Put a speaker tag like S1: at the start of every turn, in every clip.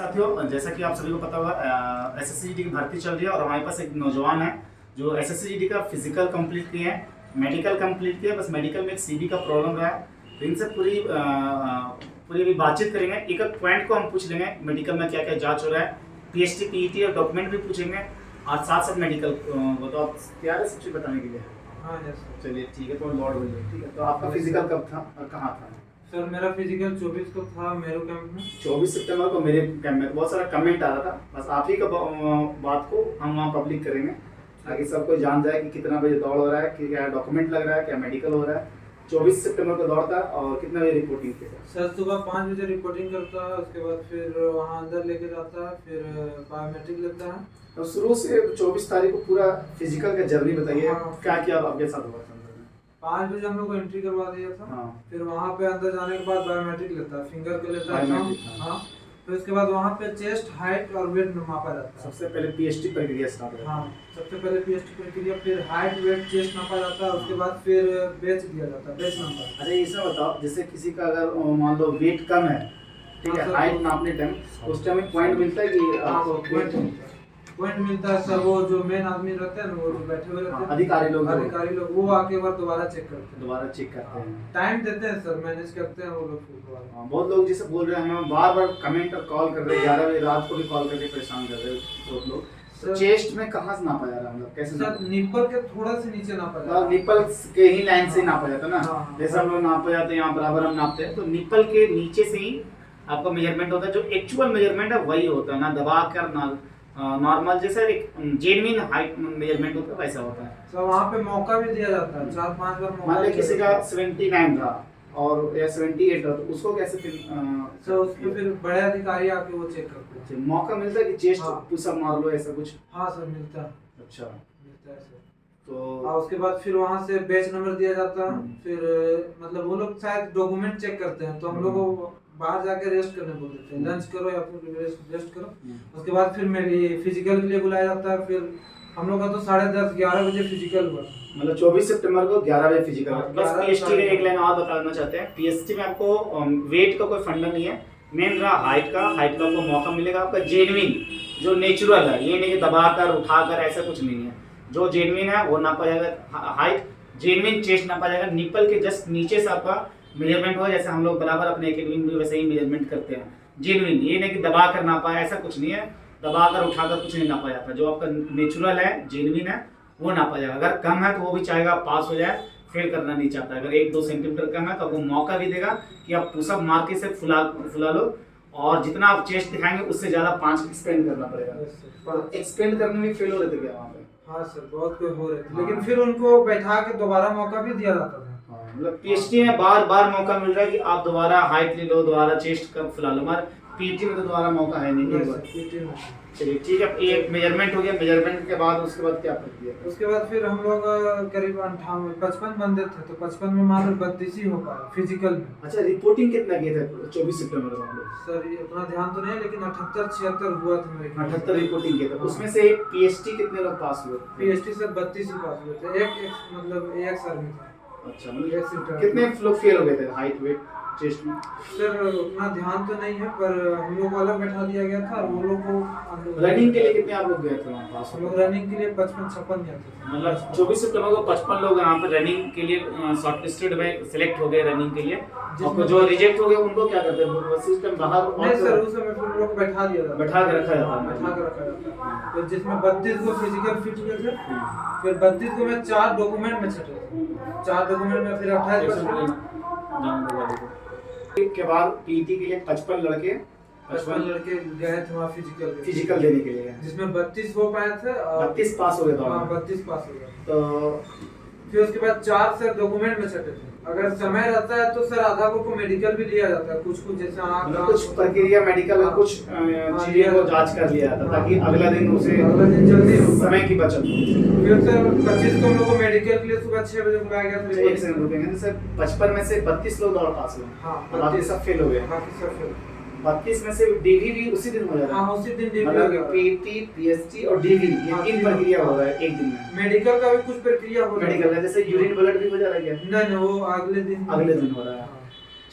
S1: साथियों, जैसा कि आप सभी को पता होगा, एसएससीजीडी की भर्ती चल रही है और हमारे पास एक नौजवान है जो एसएससीजीडी का फिजिकल कंप्लीट किए हैं, मेडिकल कंप्लीट किया, बस मेडिकल में एक सीबी का प्रॉब्लम रहा है। तो इनसे पूरी अभी बातचीत करेंगे। एक एक पॉइंट को हम पूछ लेंगे, मेडिकल में क्या क्या जांच हो रहा है, पीएचटी पीईटी और डॉक्यूमेंट भी पूछेंगे और साथ साथ मेडिकल। तो आप तैयार है सब चीज़ बताने के लिए?
S2: हाँ यस।
S1: चलिए ठीक है, तो लॉर्ड बोलिए। ठीक है, तो आपका फिजिकल कब था और कहाँ था?
S2: सर मेरा फिजिकल 24 को था मेरू कैंप में।
S1: 24 सितंबर को मेरे कैंप में बहुत सारा कमेंट आ रहा था। बस आप ही का बात को हम वहाँ पब्लिक करेंगे ताकि सबको जान जाए कि कितना बजे दौड़ हो रहा है, कि क्या डॉक्यूमेंट लग रहा है, क्या मेडिकल हो रहा है। 24 सितंबर को दौड़ता है और कितना बजे रिपोर्टिंग की?
S2: सर सुबह 5 बजे रिपोर्टिंग करता है, उसके बाद फिर वहाँ अंदर लेके जाता है, फिर बायोमेट्रिक लेता है।
S1: तो शुरू से 24 तारीख को पूरा फिजिकल का जर्नी बताइए।
S2: हाँ।
S1: क्या क्या आपके साथ हुआ था?
S2: 5 बजे हम लोग को एंट्री करवा दिया था।
S1: हाँ।
S2: फिर वहाँ पे अंदर जाने के बाद बायोमेट्रिक लेता है, फिंगर के लेता है।
S1: बायोमेट्रिक,
S2: हाँ। फिर उसके बाद वहाँ पे चेस्ट, हाइट और वेट मापा जाता है।
S1: सबसे पहले पीएचटी प्रक्रिया स्टार्ट होता है।
S2: हाँ, सबसे पहले पीएचटी प्रक्रिया, फिर हाइट, वेट, चेस्ट नापा जाता है। उसके बाद फिर बेच दिया जाता है, बेच नंबर।
S1: अच्छा, ये बताओ, जैसे किसी का अगर मान लो वेट कम है, ठीक है,
S2: हाँ,
S1: हाइट नापने टाइम उस टाइम पॉइंट मिलता है कि आपको
S2: पॉइंट मिलता है सर। वो जो मेन आदमी रहते हैं ना, वो जो बैठे हुए रहते हैं,
S1: अधिकारी लोग
S2: वो आके बार दोबारा चेक करते हैं।
S1: दोबारा चेक करते हैं,
S2: टाइम देते हैं सर, मैनेज करते हैं वो लोग फिर दोबारा।
S1: हाँ, बहुत लोग जैसे बोल रहे हैं, हमें बार बार कमेंट और कॉल कर रहे हैं, 11 बजे रात को भी कॉल करके परेशान कर रहे हैं बहुत लोग। तो चेस्ट में कहाँ से नापा जा रहा है, मतलब कैसे?
S2: सर निप्पल के थोड़ा से नीचे नापा जाता है।
S1: निप्पल के ही लाइन से ही नापा जाता है ना।
S2: हाँ।
S1: जैसे हम लोग नापा जाते हैं यहाँ बराबर हम नापते हैं, तो निप्पल के नीचे से ही आपका मेजरमेंट होता है। जो एक्चुअल मेजरमेंट है वही होता है, ना दबा कर ना नॉर्मल जैसा एक जेन्युइन हाइट मेजरमेंट होता है वैसा होता है।
S2: सर वहाँ पे मौका भी दिया जाता है, 4-5 बार मौका।
S1: मान ली किसी का 79 था और या 78 था, तो उसको कैसे फिर
S2: सर उसको फिर बड़े अधिकारी आके वो चेक करते हैं।
S1: मौका मिलता है कि चेस्ट
S2: हाँ।
S1: पुशअप मार लो, ऐसा कुछ?
S2: हाँ सर मिलता है।
S1: अच्छा,
S2: मिलता है सर।
S1: तो
S2: और उसके बाद फिर वहाँ से बैच नंबर दिया जाता है। फिर मतलब वो लोग शायद डॉक्यूमेंट चेक करते हैं, तो हम लोग को बाहर जाके रेस्ट करने बोल देते हैं, लंच करो या फिर रेस्ट करो। उसके बाद फिर मेरी फिजिकल के लिए बुलाया जाता है। फिर हम लोग का तो 10:30-11 बजे फिजिकल हुआ।
S1: मतलब 24 सितंबर को 11 बजे फिजिकल।
S2: हाँ,
S1: बस
S2: 11
S1: पीएचटी में एक लाइन और बताना चाहते हैं। पीएचटी में आपको वेट का कोई फंडा नहीं है, मेन रहा हाइट का। हाइट का आपको मौका मिलेगा, आपका जेन्युइन जो नेचुरल है, ये नहीं कि दबाकर उठाकर, ऐसा कुछ नहीं है। जो जेन्युइन है वो नापा जाएगा, हाइट जेन्युइन, चेस्ट नापा जाएगा, निप्पल के जस्ट नीचे से आपका मेजरमेंट हो। जैसे हम लोग बराबर अपने एकेडमी में वैसे ही मेजरमेंट करते हैं, जेन्युइन। ये नहीं कि दबा कर नापा है, ऐसा कुछ नहीं है। दबाकर उठाकर कुछ नहीं नापा जाता। जो आपका नेचुरल है, जेन्युइन है, वो नापा जाएगा। अगर कम है तो वो भी चाहेगा पास हो जाए, फेल करना नहीं चाहता। अगर 1-2 सेंटीमीटर कम है तो आपको मौका भी देगा कि आप पुशअप मार के से फुला लो, और जितना आप चेस्ट दिखाएंगे उससे ज्यादा 5 एक्सपेंड करना पड़ेगा। एक्सपेंड करने में फेल हो रहे थे क्या वहाँ पे?
S2: हाँ सर, बहुत कोई हो रहे थे, लेकिन फिर उनको बैठा के दोबारा मौका भी दिया जाता था।
S1: मतलब पीएचडी में बार बार मौका मिल रहा है कि आप दोबारा हाइट ले लो, दोबारा चेस्ट का फुला लो, मगर पीटी में तो दोबारा मौका है नहीं। चलिए ठीक है, एक मेजरमेंट हो गया। मेजरमेंट के बाद उसके बाद क्या प्रक्रिया?
S2: उसके बाद फिर हम लोग करीब 55 बंदे थे, तो 55 में मात्र 32 ही हो पाए फिजिकल में।
S1: अच्छा, रिपोर्टिंग कितना किए थे 24 सितंबर को हम लोग?
S2: सर ये उतना ध्यान तो नहीं, लेकिन 78-76 हुआ था मेरे।
S1: 78 रिपोर्टिंग किए थे। उसमें से पीएचडी कितने लोग पास हुए?
S2: पीएचडी सर 32 ही पास हुए थे। एक मतलब एक सर में था।
S1: अच्छा, मतलब कितने लोग फेल हो गए थे हाइट, वेट, चेस्ट में?
S2: सर उतना ध्यान तो नहीं है, पर हम लोग को अलग बैठा दिया गया था और वो लोग को
S1: रनिंग के लिए कितने आप लोग गए थे वहाँ पास?
S2: हम लोग रनिंग के लिए 55-56 गए थे।
S1: मतलब 24 सितंबर को 55 लोग यहाँ पर रनिंग के लिए शॉर्टलिस्टेड में सिलेक्ट हो गए रनिंग के लिए। और जो रिजेक्ट हो गए उनको क्या करते हैं? सिस्टम बाहर
S2: नहीं सर, उस समय फिर लोग को बैठा दिया था,
S1: बैठा के रखा जाता है।
S2: बैठा के रखा जाता है। तो जिसमें 32 को फिजिकल फिट हुए थे, फिर 32 को मैं 4 डॉक्यूमेंट में छटे थे। 4 डॉक्यूमेंट में फिर 28
S1: के बाद पीटी के लिए 55 लड़के
S2: गए थे वहाँ
S1: फिजिकल देने के लिए,
S2: जिसमें 32 हो पाए थे और
S1: 32 पास हो गए थे।
S2: हाँ 32 पास हो गए।
S1: तो
S2: फिर उसके बाद 4 सर डॉक्यूमेंट में छटे थे। अगर समय रहता है तो सर आधा को मेडिकल भी लिया जाता है, कुछ जैसे आँख,
S1: कुछ प्रक्रिया मेडिकल कुछ चीजें को जांच कर लिया जाता ताकि अगला दिन उसे
S2: जल्दी
S1: समय की बचत हो।
S2: फिर सर 25 को हम लोग को मेडिकल के लिए सुबह 6 बजे बुलाया गया था।
S1: एक सेकंड रुकेंगे सर, 55 में से 32 लोग दौड़ पास हुए।
S2: हाँ,
S1: बाकी सब फेल हो गए।
S2: बाकी सब फेल।
S1: 32 में से डीवी भी उसी दिन हो जाता है?
S2: हाँ, उसी दिन डीवी हो
S1: मतलब
S2: गया।
S1: पीटी, पीएचडी और डीवी, ये 3 प्रक्रिया हो रहा है एक दिन में।
S2: मेडिकल का भी कुछ प्रक्रिया हो रहा है।
S1: मेडिकल का जैसे यूरिन ब्लड भी हो जा रहा है क्या?
S2: नहीं, वो अगले दिन
S1: हो रहा है।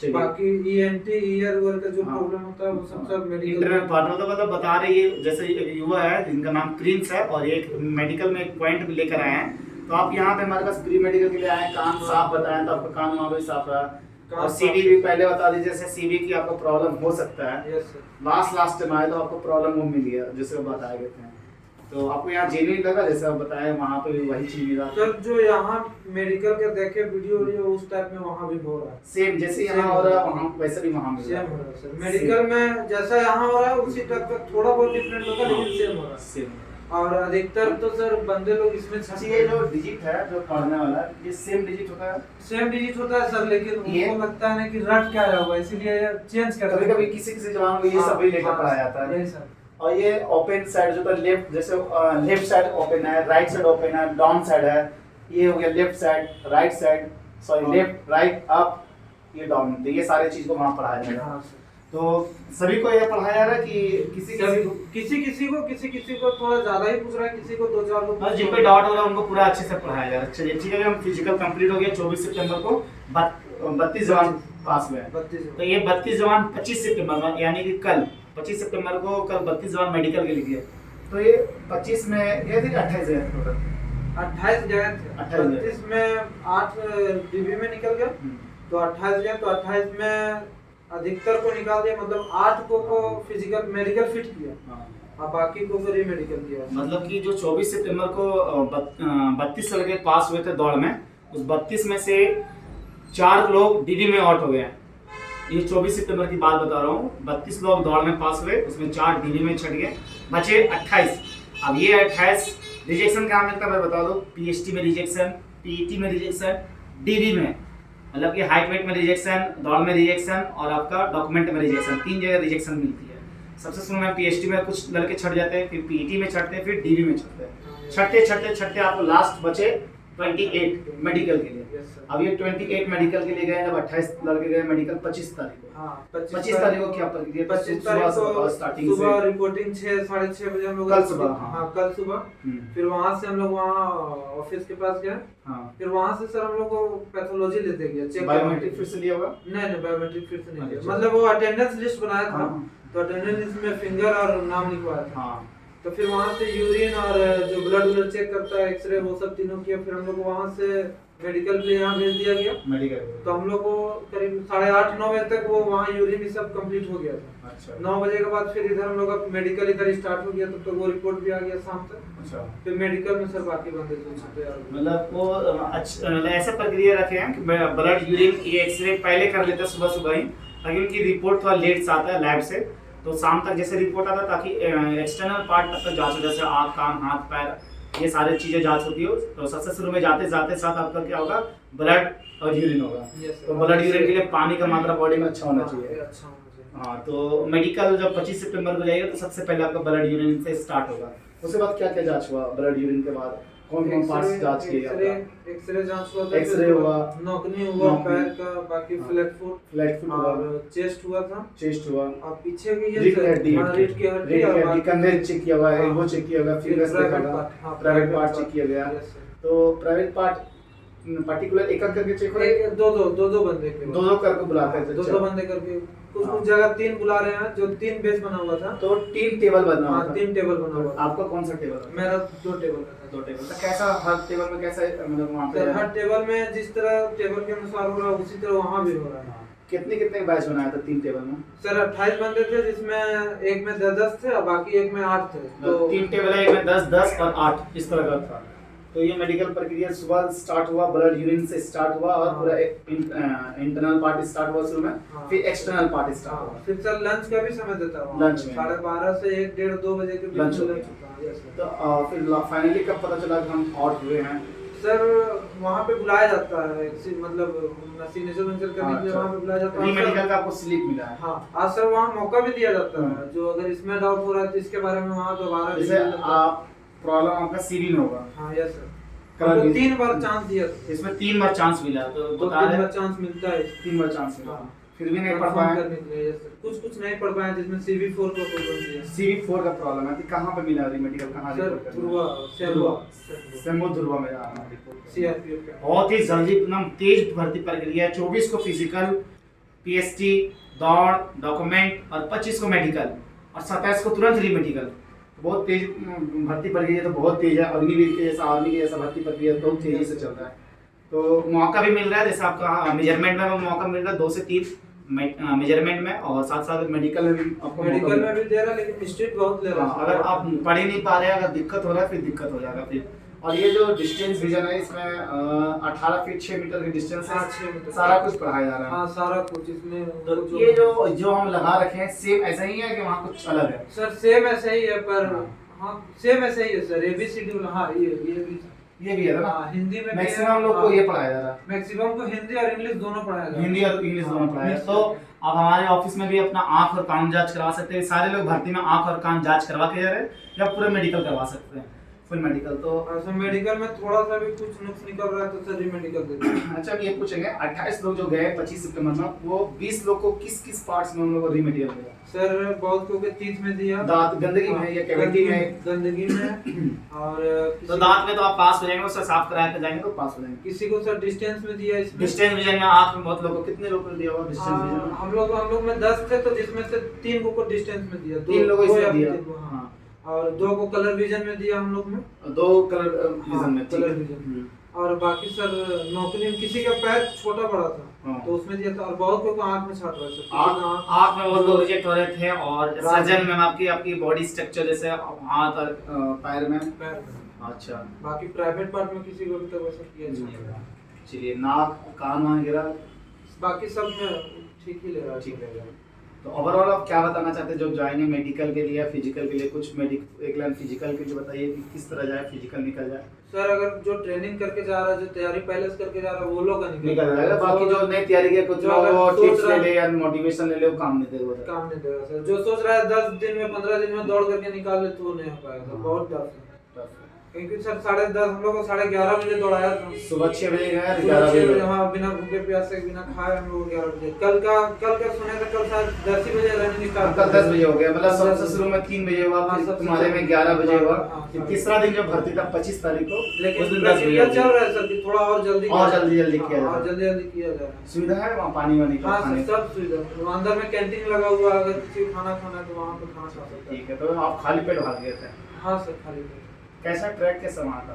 S1: चलिए।
S2: बाकी ईएनटी ईयर वर का जो
S1: हाँ।
S2: प्रॉब्लम होता है वो सब मेडिकल
S1: इंटरनल पार्ट मतलब बता रही है, जैसे एक युवा है जिनका नाम प्रिंस है और एक मेडिकल में एक पॉइंट भी लेकर आए हैं, तो आप यहाँ पे हमारे पास प्री मेडिकल के लिए आए हैं, कान साफ बताएं तो आपका कान वहाँ भी साफ रहा, और सीडी भी पहले बता दीजिए, जैसे सीडी की आपको प्रॉब्लम हो सकता है,
S2: यस सर।
S1: लास्ट टाइम आए तो आपको प्रॉब्लम वो मिली है जैसे वो बताए गए थे, तो आपको यहाँ जेन्युइन लगा जैसे आप बताए वहाँ पे भी वही चीज मिला
S2: सर जो यहाँ मेडिकल के देखे वीडियो उस टाइप में वहाँ भी हो रहा है,
S1: सेम जैसे यहाँ हो रहा है वहाँ वैसे भी वहाँ मिल रहा
S2: सेम हो
S1: है,
S2: रहा है सर। मेडिकल में जैसा यहाँ हो रहा है उसी टाइप का थोड़ा बहुत डिफरेंट होगा लेकिन सेम हो रहा है।
S1: सेम।
S2: और अधिकतर तो सर बंदे लोग इसमें
S1: अच्छा ये जो डिजिट है जो पढ़ने वाला ये सेम डिजिट होता है,
S2: सेम डिजिट होता है सर, लेकिन
S1: ये-
S2: उनको लगता है ना कि रट क्या होगा इसीलिए चेंज कर
S1: कभी कभी किसी किसी जवान में ये सब भी लेकर पढ़ाया जाता है,
S2: यही सर।
S1: और ये ओपन साइड जो था लेफ्ट, जैसे लेफ्ट साइड ओपन है, राइट साइड ओपन है, डाउन साइड है, ये हो गया left side, right side, sorry left right up, ये डाउन, तो ये सारे चीज को वहाँ पढ़ाया जाएगा।
S2: हाँ सर।
S1: तो सभी को ये पढ़ाया जा रहा है कि
S2: किसी को थोड़ा ज्यादा ही पूछ रहा है, किसी को 2-4 लोग
S1: जिन पे डाउट हो रहा है उनको पूरा अच्छे से पढ़ाया जा रहा है। चलिए ठीक है, हम फिजिकल कंप्लीट हो गया 24 सितंबर को, 32 जवान पास हुए हैं,
S2: 32
S1: तो ये 32 जवान 25 सितंबर यानी कि कल 25 सितंबर को कल 32 जवान मेडिकल के लिए गए, तो ये 25 में गए थे 28 गए थे टोटल,
S2: 28 गए थे, 32 में 8 डीबी में निकल गए, तो 28 गए, तो 28 में अधिकतर को निकाल दिया, मतलब 8 को फिजिकल मेडिकल फिट किया,
S1: हाँ।
S2: और बाकी को फिर मेडिकल किया।
S1: मतलब कि जो 24 सितंबर को 32 लड़के पास हुए थे दौड़ में, उस 32 में से 4 लोग डीडी में आउट हो गए हैं। ये 24 सितंबर की बात बता रहा हूँ, 32 लोग दौड़ में पास हुए, उसमें 4 डीडी में छट गए, बचे 28। अब ये 28 रिजेक्शन कहाँ मिलता है मैं बता दो, पीएचटी में रिजेक्शन, पीईटी में रिजेक्शन, डीडी में मतलब कि हाइट वेट में रिजेक्शन, दौड़ में रिजेक्शन और आपका डॉक्यूमेंट में रिजेक्शन, 3 जगह रिजेक्शन मिलती है। सबसे शुरू में पीएचटी में कुछ लड़के छट जाते हैं, फिर पीईटी में छटते हैं, फिर डीबी में छटते हैं, छटते आपको लास्ट बचे 28 मेडिकल के लिए।
S2: Yes, sir.
S1: अब ये 28 मेडिकल के लिए गए, जब 28 लड़के गए मेडिकल 25 तारीख को।
S2: हाँ,
S1: 25 तारीख को क्या प्रक्रिया?
S2: 25 तारीख को
S1: स्टार्टिंग
S2: सुबह
S1: से
S2: रिपोर्टिंग 6-6:30 बजे हम लोग
S1: कल सुबह, हाँ।
S2: हाँ कल सुबह, फिर वहाँ से हम लोग वहाँ ऑफिस के पास गए,
S1: हाँ
S2: फिर वहाँ से सर हम लोग को पैथोलॉजी लेते गया, चेक
S1: बायोमेट्रिक फिर से लिया होगा।
S2: नहीं बायोमेट्रिक फिर से नहीं लिया,
S1: अच्छा।
S2: मतलब वो अटेंडेंस लिस्ट बनाया था,
S1: हाँ।
S2: तो अटेंडेंस लिस्ट में फिंगर और नाम लिखवाया था,
S1: हाँ
S2: तो फिर वहाँ से यूरिन और जो ब्लड चेक करता है, एक्सरे, वो सब तीनों किया, फिर हम लोग को वहाँ से मेडिकल पे यहाँ भेज दिया गया।
S1: मेडिकल
S2: तो हम लोग को करीब 8:30-9 बजे तक वो वहाँ यूरिन सब कंप्लीट हो गया था।
S1: अच्छा
S2: 9 बजे के बाद फिर इधर हम लोग का मेडिकल इधर स्टार्ट हो गया, तो वो रिपोर्ट भी आ गया शाम तक।
S1: अच्छा,
S2: फिर मेडिकल में सर बाकी बंदे जो तैयार हो गए।
S1: मतलब वो अच्छा मतलब ऐसा प्रक्रिया रखे हैं कि ब्लड यूरिन ये एक्सरे पहले कर लेते हैं सुबह सुबह ही, ताकि उनकी रिपोर्ट थोड़ा लेट से आता है लैब से, तो शाम तक जैसे रिपोर्ट आता है ताकि एक्सटर्नल पार्ट तक जांच हो, जैसे आँख कान हाथ पैर ये सारी चीजें जांच होती है। तो सबसे शुरू में जाते साथ आपका क्या होगा, ब्लड और यूरिन होगा।
S2: Yes, sir.
S1: तो ब्लड यूरिन के लिए पानी का मात्रा बॉडी में अच्छा होना
S2: हाँ,
S1: चाहिए।
S2: अच्छा होना चाहिए।
S1: हाँ, तो मेडिकल जब 25 सितंबर को जाएगा तो सबसे पहले आपका ब्लड यूरिन से स्टार्ट होगा। उसके बाद क्या क्या जांच हुआ ब्लड यूरिन के बाद? कौन कौन पार्ट्स जांच किए आपका?
S2: एक्सरे जांच हुआ था,
S1: एक्सरे
S2: फिर
S1: हुआ,
S2: नौकनी हुआ
S1: नौकनी।
S2: पैर का, बाकी
S1: हाँ।
S2: फ्लैट फुट
S1: फ्लैट फुट हुआ,
S2: और चेस्ट हुआ था,
S1: चेस्ट हुआ,
S2: और पीछे की ये
S1: रीढ़ की हड्डी,
S2: हाँ, रीढ़ की हड्डी
S1: रीढ़
S2: और
S1: की हड्डी,
S2: बाकी-
S1: कंधे चेक किया हुआ है,
S2: हाँ।
S1: एल्बो चेक किया होगा,
S2: फिर
S1: फिंगर्स
S2: प्राइवेट
S1: देखा
S2: पार्ट, हाँ,
S1: प्राइवेट पार्ट चेक किया गया।
S2: Yes, sir.
S1: तो प्राइवेट पार्ट पर्टिकुलर एक करके चेक हो,
S2: एक दो बंदे के
S1: दो करके बुलाते हैं।
S2: दो बंदे करके, कुछ
S1: हाँ।
S2: जगह 3 बुला रहे हैं, जो 3 बेस बना हुआ था,
S1: तो 3 टेबल बनना
S2: हाँ
S1: होता है।
S2: 3 टेबल बना हुआ था।
S1: आपका कौन सा टेबल है?
S2: मेरा 2 टेबल का था।
S1: 2 टेबल। तो कैसा हर टेबल में कैसा मतलब वहाँ
S2: सर
S1: पे
S2: हर टेबल में जिस तरह टेबल के अनुसार हो रहा है उसी तरह वहाँ भी हो रहा है।
S1: कितने बैच बनाया था 3 टेबल में?
S2: सर 28 बंदे थे, जिसमें एक में 10 थे और बाकी एक में 8 थे,
S1: तो 3 टेबल है, एक में 10 और 8 इस तरह का था। तो ये मेडिकल प्रक्रिया सुबह स्टार्ट हुआ, ब्लड यूरिन से स्टार्ट हुआ और
S2: हाँ।
S1: पूरा इंटरनल पार्ट स्टार्ट हुआ शुरू में,
S2: हाँ।
S1: फिर एक्सटर्नल पार्ट स्टार्ट
S2: हाँ,
S1: हुआ।
S2: फिर सर लंच का भी समय देता हूँ,
S1: लंच में
S2: 12:30 से 1, 1:30, 2 बजे के बीच में
S1: लंच हो
S2: लंच
S1: गया।
S2: होता है। Yes, sir.
S1: तो फिर फाइनली कब पता चला कि हम आउट हुए हैं?
S2: सर वहाँ पे बुलाया जाता है, मतलब सिग्नेचर करने के लिए वहाँ पे बुलाया जाता
S1: री
S2: है।
S1: मेडिकल का आपको स्लिप मिला है।
S2: हाँ, आज सर वहाँ मौका भी दिया जाता है, जो अगर इसमें डाउट हो रहा है तो इसके बारे में वहाँ दोबारा
S1: जैसे आप प्रॉब्लम आपका सीवी में होगा,
S2: हाँ यस सर,
S1: कल
S2: हमको
S1: भी-
S2: 3 बार चांस दिया था,
S1: इसमें 3 बार चांस मिला, तो
S2: तो
S1: बता
S2: 3
S1: रहे
S2: बार चांस मिलता है।
S1: 3 बार चांस मिला,
S2: हाँ।
S1: फिर भी नहीं पढ़
S2: Confirm
S1: पाए।
S2: करने के लिए, yes, sir. कुछ नहीं पढ़ पाए, जिसमें CV4 का प्रॉब्लम दिया।
S1: CV4 का प्रॉब्लम है, तो कहाँ पे मिला री मेडिकल, कहाँ
S2: सर
S1: रिपोर्ट करना?
S2: ध्रुवा, सेरुआ,
S1: शंभू ध्रुवा में जाना रिपोर्ट करना।
S2: CRPF का।
S1: बहुत ही जल्दी एकदम तेज भर्ती प्रक्रिया है। 24 को फिजिकल, पीएसटी, दौड़, डॉक्यूमेंट और 25 को मेडिकल और 27 को तुरंत री मेडिकल। बहुत तेज भर्ती प्रक्रिया तो बहुत तेज है, अग्निवीर के जैसा आर्मी के जैसा भर्ती प्रक्रिया बहुत तेजी से चल रहा है। तो मौका भी मिल रहा है, जैसे आपका मेजरमेंट में मौका मिल रहा है 2 से 3 मेजरमेंट में, और साथ साथ मेडिकल में भी आपको
S2: मेडिकल में भी दे रहा है, लेकिन स्ट्रिक्ट बहुत ले रहा है।
S1: अगर आप पढ़ ही नहीं पा रहे हैं, अगर दिक्कत हो रहा है फिर दिक्कत हो जाएगा फिर। और ये जो डिस्टेंस विजन है इसमें 18 फीट 6 मीटर की डिस्टेंस है,
S2: 6 मीटर
S1: सारा कुछ पढ़ाया जा रहा है।
S2: हाँ सारा कुछ इसमें।
S1: तो ये जो हम लगा रखे हैं सेम ऐसा ही है कि वहाँ कुछ अलग है?
S2: सर सेम ऐसा ही है, पर हाँ सेम ऐसा ही है सर। ABCD हाँ ये भी
S1: है ना?
S2: हिंदी में
S1: मैक्सिमम लोग को ये पढ़ाया जा रहा है।
S2: मैक्सिमम को हिंदी और इंग्लिश दोनों पढ़ाया जा रहा है।
S1: हिंदी और इंग्लिश दोनों पढ़ाया। तो आप हमारे ऑफिस में भी अपना आंख और कान जांच करवा सकते हैं। सारे लोग भर्ती में आंख और कान जांच करवा के जा रहे हैं, या पूरे मेडिकल करवा सकते हैं, फुल मेडिकल। तो
S2: ऐसा मेडिकल में थोड़ा सा भी कुछ नुक्स निकल रहा है तो सर री-मेडिकल दे देंगे।
S1: अच्छा, ये पूछेंगे 28 लोग जो गए 25 सितंबर में, वो 20 लोग को किस किस पार्ट्स में उन लोगों को री-मेडिकल मिला?
S2: सर बहुत को के तीत में दिया,
S1: दांत गंदगी में या कैविटी में?
S2: गंदगी में। और
S1: तो दांत में तो आप पास हो जाएंगे, उससे साफ कराया के जाएंगे तो पास हो जाएंगे।
S2: किसी को सर डिस्टेंस में दिया। इसमें
S1: डिस्टेंस विजन में आंख में बहुत लोगों को कितने लोगों को दिया हुआ डिस्टेंस विजन?
S2: हम लोग में 10 थे, तो जिसमें से 3 को डिस्टेंस में दिया,
S1: 3 लोगों को इसमें दिया।
S2: हां, और 2 को कलर विजन में दिया हम लोग में।
S1: 2 कलर विजन में,
S2: कलर विजन। और बाकी सर नौकरी में किसी का पैर छोटा बड़ा था तो उसमें दिया था, और बहुत को आंख में छाट रहा था।
S1: आंख में बहुत लोग रिजेक्ट हो रहे थे। और सर्जन में आपकी बॉडी स्ट्रक्चर जैसे हाथ और पैर में। अच्छा,
S2: बाकी प्राइवेट पार्ट में किसी को भी तो वैसा किया नहीं।
S1: चलिए, नाक कान वगैरह
S2: बाकी सब में ठीक ही ले रहा है।
S1: ठीक रहेगा। तो ओवरऑल आप क्या बताना चाहते हैं जो जाएंगे मेडिकल के लिए या फिजिकल के लिए? कुछ एक लाइन फिजिकल के लिए बताइए कि किस तरह जाए, फिजिकल निकल जाए।
S2: सर अगर जो ट्रेनिंग करके जा रहा है, जो तैयारी पहले से करके जा रहा है, वो लोग
S1: निकल जाएगा। बाकी जो नई तैयारी के कुछ टिप्स ले ले या मोटिवेशन ले ले, वो काम नहीं देगा।
S2: काम नहीं देगा सर। जो सोच रहा है 10 दिन में 15 दिन में दौड़ करके निकाल ले, तो वो नहीं हो पाएगा। बहुत टफ है, क्योंकि सर 10:30 हम लोग को 11:30 बजे दौड़ाया था।
S1: सुबह 6 बजे गए, 11 बजे।
S2: हाँ, बिना भूखे प्यासे बिना खाए हम लोग 11 बजे। कल का सुने था, कल शायद 10 ही बजे रनिंग स्टार्ट।
S1: कल 10 बजे हो गया, मतलब सबसे शुरू में 3 बजे हुआ, फिर तुम्हारे में 11 बजे हुआ। तीसरा दिन जो भर्ती था 25 तारीख को,
S2: लेकिन
S1: उस दिन 10 बजे
S2: चल रहा है सर कि थोड़ा और जल्दी
S1: किया जाए।
S2: और जल्दी किया जाए।
S1: सुविधा है वहाँ पानी वानी का?
S2: हाँ सब सुविधा। अंदर में कैंटीन लगा हुआ है, अगर किसी को खाना खाना है तो वहाँ पे खाना खा सकते हैं।
S1: ठीक है। तो आप खाली पेट भाग गए थे?
S2: हाँ सर, खाली पेट।
S1: कैसा ट्रैक कैसा वहाँ का?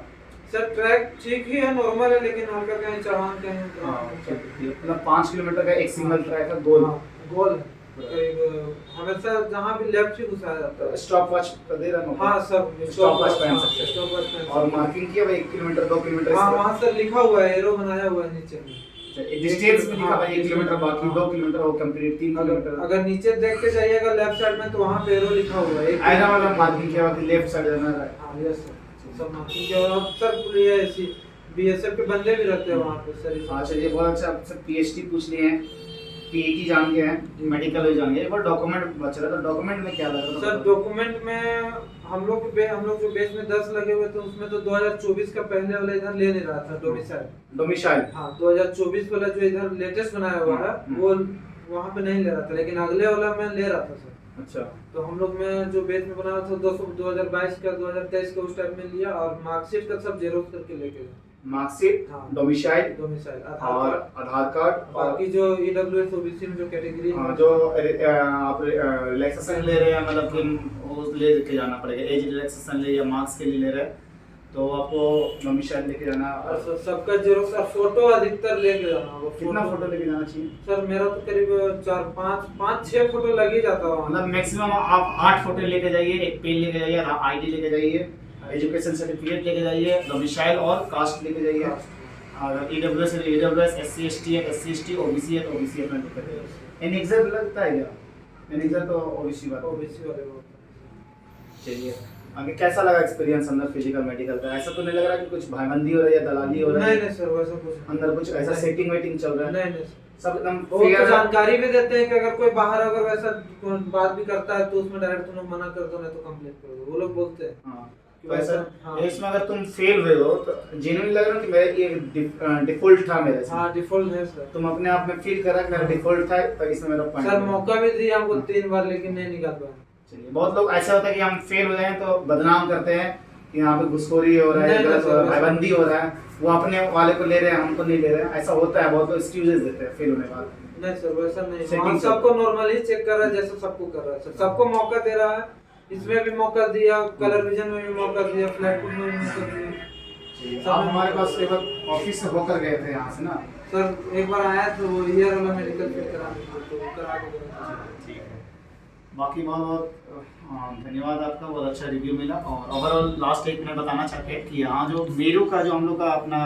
S2: सर ट्रैक ठीक ही है, नॉर्मल है, लेकिन हल्का कहीं चढ़ान कहीं।
S1: मतलब 5 किलोमीटर का एक सिंगल ट्रैक है, गोल
S2: है। करीब हमेशा जहाँ भी लेफ्ट ही घुसाया जाता है।
S1: स्टॉप वॉच दे रहा है?
S2: हाँ सब
S1: स्टॉप वॉच पहन सकते हैं। और मार्किंग किया 1 किलोमीटर 2 किलोमीटर?
S2: हाँ वहाँ सर लिखा हुआ है, एरो बनाया हुआ है नीचे में।
S1: डिस्टेंस में लिखा हुआ है 1 किलोमीटर, बाकी 2 किलोमीटर वो कंप्लीट 3 किलोमीटर।
S2: अगर नीचे देख के जाइएगा लेफ्ट साइड में, तो वहाँ पे एरो लिखा हुआ है।
S1: आयना वाला मार्किंग किया हुआ है, लेफ्ट साइड जाना है।
S2: हाँ यस सर, सब मार्किंग किया हुआ है। सर ये ऐसी बीएसएफ के बंदे भी रहते हैं वहाँ पे सर।
S1: हाँ चलिए, बहुत अच्छा। आपसे पीएचडी पूछ लिए हैं, पीईटी जान गए हैं, मेडिकल भी जान गए, एक बार डॉक्यूमेंट बच रहा था। डॉक्यूमेंट में क्या लगा
S2: सर? डॉक्यूमेंट में हम लोग जो बेस में 10 लगे हुए थे, उसमें तो 2024 का पहले वाला इधर ले नहीं रहा था, डोमिसाइल। हाँ 2024 वाला जो इधर लेटेस्ट बनाया हुआ है वो वहाँ पे नहीं ले रहा था, लेकिन अगले वाला में ले रहा था सर।
S1: अच्छा।
S2: तो हम लोग में जो बेस में बनाया था 2022 का 2023 का उस टाइप में लिया, और मार्कशीट का सब जेरोक्स करके लेके गए।
S1: मार्कशीट, डोमिसाइल,
S2: और
S1: आधार कार्ड,
S2: बाकी जो ईडब्ल्यूएस ओबीसी में जो कैटेगरी है,
S1: जो आप रिलैक्सेशन ले रहे हैं, मतलब कि वो ले के जाना पड़ेगा। एज रिलैक्सेशन ले या मार्क्स के लिए ले रहे हैं तो आपको डोमिसाइल लेके जाना।
S2: और सबका जेरोक्स और फोटो अधिकतर लेके जाना। वो
S1: कितना फोटो लेके जाना चाहिए?
S2: सर मेरा तो करीब 4-5-6 फोटो लग ही जाता है। मतलब
S1: मैक्सिमम आप 8 फोटो लेके जाइए, एक पेन लेके जाइए, आईडी लेके जाइए, एजुकेशन सर्टिफिकेट लेके जाइए, डोमिसाइल और कास्ट लेके जाइए। और ईडब्ल्यूएस है ईडब्ल्यूएस, एससी एसटी है एससी एसटी, ओबीसी है तो ओबीसी अपना लेकर जाइए। एनएक्सर लगता है क्या? एनएक्सर तो ओबीसी वाले। चलिए, आगे कैसा लगा एक्सपीरियंस अंदर फिजिकल मेडिकल का? ऐसा तो नहीं लग रहा कि कुछ भाईबंदी हो रही है या दलाली हो रही है?
S2: नहीं सर, वैसा कुछ
S1: अंदर कुछ ऐसा सेटिंग वेटिंग चल रहा है?
S2: नहीं
S1: सब एकदम
S2: वो तो जानकारी भी देते हैं कि अगर कोई बाहर अगर वैसा बात भी करता है तो उसमें डायरेक्ट तुम लोग मना कर दो, नहीं तो कंप्लेंट कर दो, वो लोग बोलते हैं।
S1: हाँ वैसा इसमें अगर तुम फेल हुए हो तो जेन्युइन लग रहा है कि मेरा ये डिफॉल्ट था मेरे से।
S2: हाँ डिफॉल्ट है सर।
S1: तुम अपने आप में फील करा कि मेरा डिफॉल्ट था, तो इसमें मेरा पॉइंट
S2: सर मौका भी दिया हमको 3 बार, लेकिन नहीं निकाल पाए।
S1: चलिए, बहुत लोग ऐसा होता है कि हम फेल हो जाए तो बदनाम करते हैं कि यहाँ पे घुसखोरी हो रहा है, गलत हो रहा है, भाईबंदी हो रहा है, वो अपने वाले को ले रहे हैं, हमको नहीं ले रहे हैं। ऐसा होता है, बहुत लोग एक्सक्यूजेस देते हैं फेल होने के बाद।
S2: नहीं सर वैसा नहीं,
S1: Setting
S2: वहाँ
S1: कर-
S2: सबको नॉर्मल ही चेक कर रहा है जैसे सबको कर रहा है सर, सबको मौका दे रहा है, इसमें भी मौका दिया, कलर विजन में भी मौका दिया, फ्लैट फुट में भी मौका दिया।
S1: आप हमारे पास एक बार ऑफिस से होकर गए थे यहाँ से ना?
S2: सर एक बार आया तो वो ईयर वाला मेडिकल फिट कराने को, तो करा के गया।
S1: ठीक है, बाकी बहुत बहुत धन्यवाद आपका, बहुत अच्छा रिव्यू मिला। और ओवरऑल लास्ट एक मैं बताना चाहते हैं कि यहाँ जो मेरू का जो हम लोग का अपना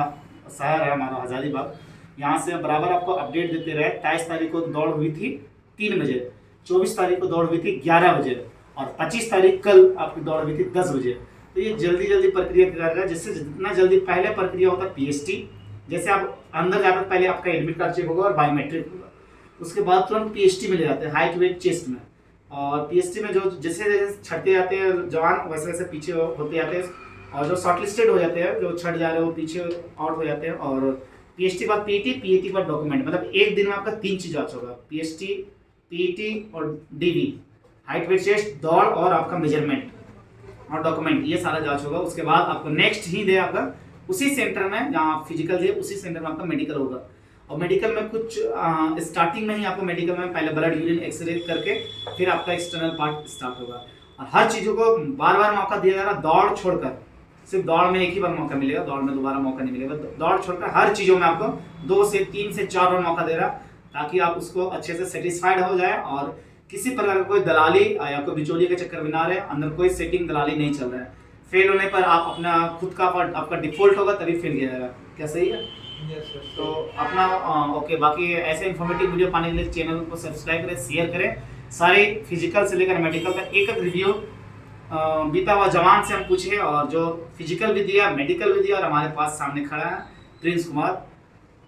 S1: शहर है हमारा आज़ादी बाग, यहाँ से बराबर आपको अपडेट देते रहे। 23 तारीख को दौड़ हुई थी 3 बजे, 24 तारीख को दौड़ हुई थी 11 बजे, और 25 तारीख कल आपकी दौड़ हुई थी 10 बजे। तो ये जल्दी जल्दी प्रक्रिया कर रहा है, जिससे जितना जल्दी पहले प्रक्रिया होता है पीएसटी, जैसे आप अंदर जाकर पहले आपका एडमिट कार्ड चेक होगा और बायोमेट्रिक होगा, उसके बाद तुरंत पीएसटी में ले जाते हैं, हाइट वेट चेस्ट में। और पीएसटी में जो जैसे जैसे छटते जाते हैं जवान, वैसे वैसे पीछे होते जाते हैं, और जो शॉर्टलिस्टेड हो जाते हैं, जो छट जा रहे हैं वो पीछे आउट हो जाते हैं। और पीएसटी बाद पीईटी, पीईटी बाद डॉक्यूमेंट, मतलब एक दिन में आपका 3 चीज जांच होगा, पीएसटी, पीईटी और डीवी, हाइट वेट चेस्ट, दौड़ और आपका मेजरमेंट और डॉक्यूमेंट, ये सारा जांच होगा। उसके बाद आपको नेक्स्ट ही डे आपका उसी सेंटर में जहाँ फिजिकल दिए उसी सेंटर में आपका मेडिकल होगा। और मेडिकल में कुछ स्टार्टिंग में ही आपको मेडिकल में पहले ब्लड यूरिन एक्सरे करके फिर आपका एक्सटर्नल पार्ट स्टार्ट होगा। और हर चीज़ों को बार बार मौका दिया जा रहा है, दौड़ छोड़कर, सिर्फ दौड़ में एक ही बार मौका मिलेगा, दौड़ में दोबारा मौका नहीं मिलेगा। दौड़ छोड़कर हर चीज़ों में आपको 2 से 3 से 4 बार मौका दे रहा, ताकि आप उसको अच्छे से सेटिस्फाइड हो जाए और किसी प्रकार का कोई दलाली या कोई बिचौलिए के चक्कर में ना रहे, अंदर कोई सेटिंग दलाली नहीं चल रहा है। फेल होने पर आप अपना खुद का आपका डिफॉल्ट होगा तभी फेल किया जाएगा। क्या सही है? तो अपना ओके, बाकी ऐसे इन्फॉर्मेटिव वीडियो पाने के लिए चैनल को सब्सक्राइब करें, शेयर करें। सारे फिजिकल से लेकर मेडिकल का एक एक रिव्यू बीता हुआ जवान से हम पूछे, और जो फिजिकल भी दिया, मेडिकल भी दिया, और हमारे पास सामने खड़ा है प्रिंस कुमार,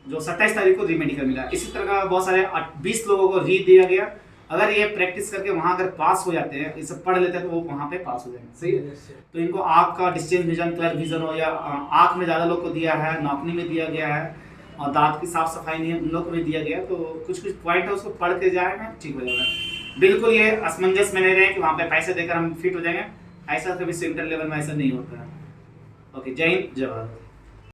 S1: जो 27 तारीख को री मेडिकल मिला। इसी तरह का बहुत सारे 20 लोगों को री दिया गया। अगर ये प्रैक्टिस करके वहाँ अगर पास हो जाते हैं, ये सब पढ़ लेते हैं, तो वो वहाँ पे पास हो जाएंगे। सही है? तो इनको आँख का डिस्टेंस विजन, क्लर विजन हो, या आँख में ज़्यादा लोग को दिया है, नापनी में दिया गया है, और दांत की साफ सफाई नहीं है उन लोग को भी दिया गया। तो कुछ कुछ पॉइंट है, उसको पढ़ के जाएगा, ठीक हो जाएगा। बिल्कुल ये असमंजस में नहीं रहे कि वहाँ पे पैसे देकर हम फिट हो जाएंगे, ऐसा कभी सेंटर लेवल में ऐसा नहीं होता है। ओके, जय हिंद, जय भारत।